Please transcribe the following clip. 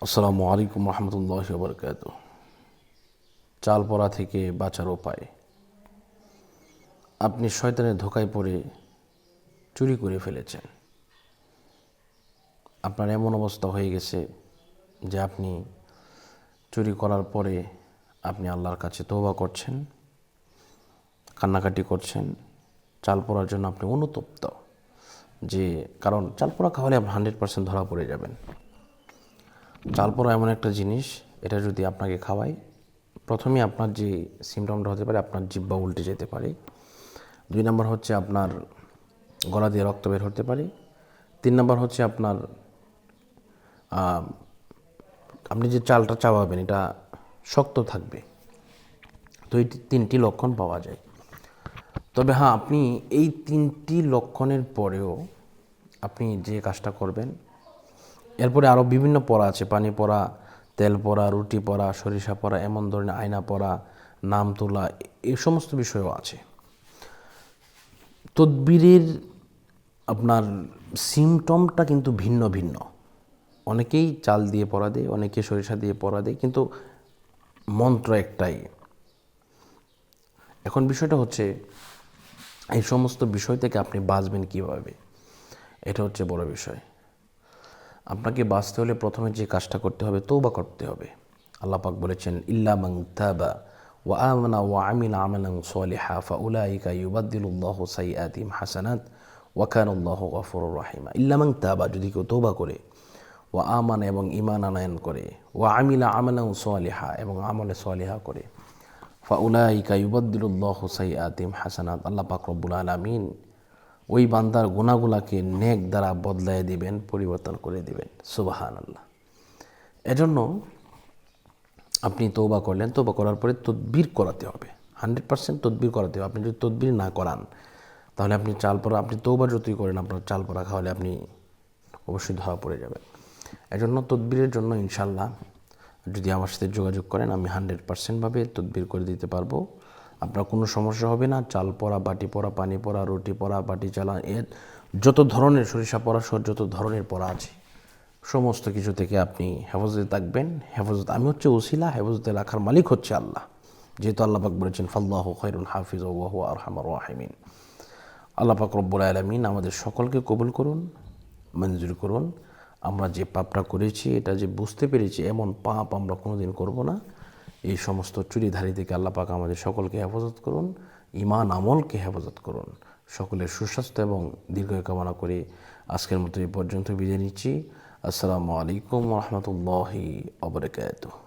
আসসালামু আলাইকুম রহমতুল্লাহি ওয়া বারাকাতুহু। চাল পড়া থেকে বাঁচার উপায়। আপনি শয়তানের ধোঁকায় পড়ে চুরি করে ফেলেছেন। আপনার এমন অবস্থা হয়ে গেছে যে আপনি চুরি করার পরে আপনি আল্লাহর কাছে তওবা করছেন, কান্নাকাটি করছেন। চাল পড়ার জন্য আপনি অনুতপ্ত, যে কারণ চাল পোড়া খাওয়ালে আপনি 100% ধরা পড়ে যাবেন। চাল পোড়া এমন একটা জিনিস, এটা যদি আপনাকে খাওয়ায়, প্রথমে আপনার যে সিমটমটা হতে পারে, আপনার জিহ্বা উল্টে যেতে পারে। 2 নম্বর হচ্ছে আপনার গলা দিয়ে রক্ত বের হতে পারে। 3 নম্বর হচ্ছে আপনার আপনি যে চালটা চাবাবেন এটা শক্ত থাকবে। তো এই 3টি লক্ষণ পাওয়া যায়। তবে হ্যাঁ, আপনি এই 3টি লক্ষণের পরেও আপনি যে কাজটা করবেন, এরপরে আরও বিভিন্ন পড়া আছে, পানি পড়া, তেল পড়া, রুটি পড়া, সরিষা পড়া, এমন ধরনের আয়না পড়া, নাম তোলা, এই সমস্ত বিষয়ও আছে। তদবিরের আপনার সিমটমটা কিন্তু ভিন্ন ভিন্ন। অনেকেই চাল দিয়ে পড়া দেয়, অনেকে সরিষা দিয়ে পড়া দেয়, কিন্তু মন্ত্র একটাই। এখন বিষয়টা হচ্ছে, এই সমস্ত বিষয় থেকে আপনি বাঁচবেন কীভাবে, এটা হচ্ছে বড় বিষয়। আপনাকে বাঁচতে হলে প্রথমে যে কাজটা করতে হবে, তওবা করতে হবে। আল্লাহ পাক বলেছেন, ইল্লা মান তাবা ওয়া আমানা ওয়া আমিলা আমালান সালিহা ফাউলাইকা ইউবাদদিলুল্লাহু সাইয়্যাতিহিম হাসানাত ওয়া কানাল্লাহু গফুরুর রহিমা। ইল্লা মান তাবা, যদি কেউ তওবা করে, ওয়া আমানা, এবং ঈমান আনয়ন করে, ওয়া আমিলা আমালান সালিহা, এবং আমলে সালিহা করে, ফাউলাইকা ইউবাদদিলুল্লাহু সাইয়্যাতিহিম হাসানাত, আল্লাহ পাক রব্বুল আলামিন ওই বান্দার গুনাহগুলোকে নেক দ্বারা বদলায় দিবেন, পরিবর্তন করে দিবেন। সুবহানাল্লাহ। এজন্য আপনি তওবা করলেন, তওবা করার পরে তদবির করাতে হবে, 100% তদবির করাতে হবে। আপনি যদি তদবির না করান, তাহলে আপনি চাল পড়া, আপনি তওবা যতই করেন, আপনার চাল পড়া খাওয়ালে আপনি অবশ্যই ধরা পড়ে যাবেন। এজন্য তদবিরের জন্য ইনশাল্লাহ যদি আমার সাথে যোগাযোগ করেন, আমি 100%ভাবে তদবির করে দিতে পারবো। আপনার কোনো সমস্যা হবে না। চাল পড়া, বাটি পড়া, পানি পড়া, রুটি পড়া, বাটি চালা, এর যত ধরনের, সরিষা পড়া সহ যত ধরনের পড়া আছে, সমস্ত কিছু থেকে আপনি হেফাজতে থাকবেন। হেফাজত আমি হচ্ছে ওসিলা, হেফাজতে রাখার মালিক হচ্ছে আল্লাহ। যেহেতু আল্লাহ পাক বলেছেন, ফাল্লাহু খায়রুল হাফিজ ওয়া হুয়া আরহামুর রাহিমিন। আল্লাহ পাক রব্বুল আলামিন আমাদের সকলকে কবুল করুন, মঞ্জুর করুন। আমরা যে পাপটা করেছি, এটা যে বুঝতে পেরেছি, এমন পাপ আমরা কোনোদিন করব না। এই সমস্ত চুরিধারী থেকে আল্লাহ পাক আমাদের সকলকে হেফাজত করুন, ঈমান আমলকে হেফাজত করুন। সকলের সুস্বাস্থ্য এবং দীর্ঘায়ু কামনা করে আজকের মতো এই পর্যন্ত বিদায় নিচ্ছি। আসসালামু আলাইকুম ওয়া রাহমাতুল্লাহি ওয়া বারাকাতুহু।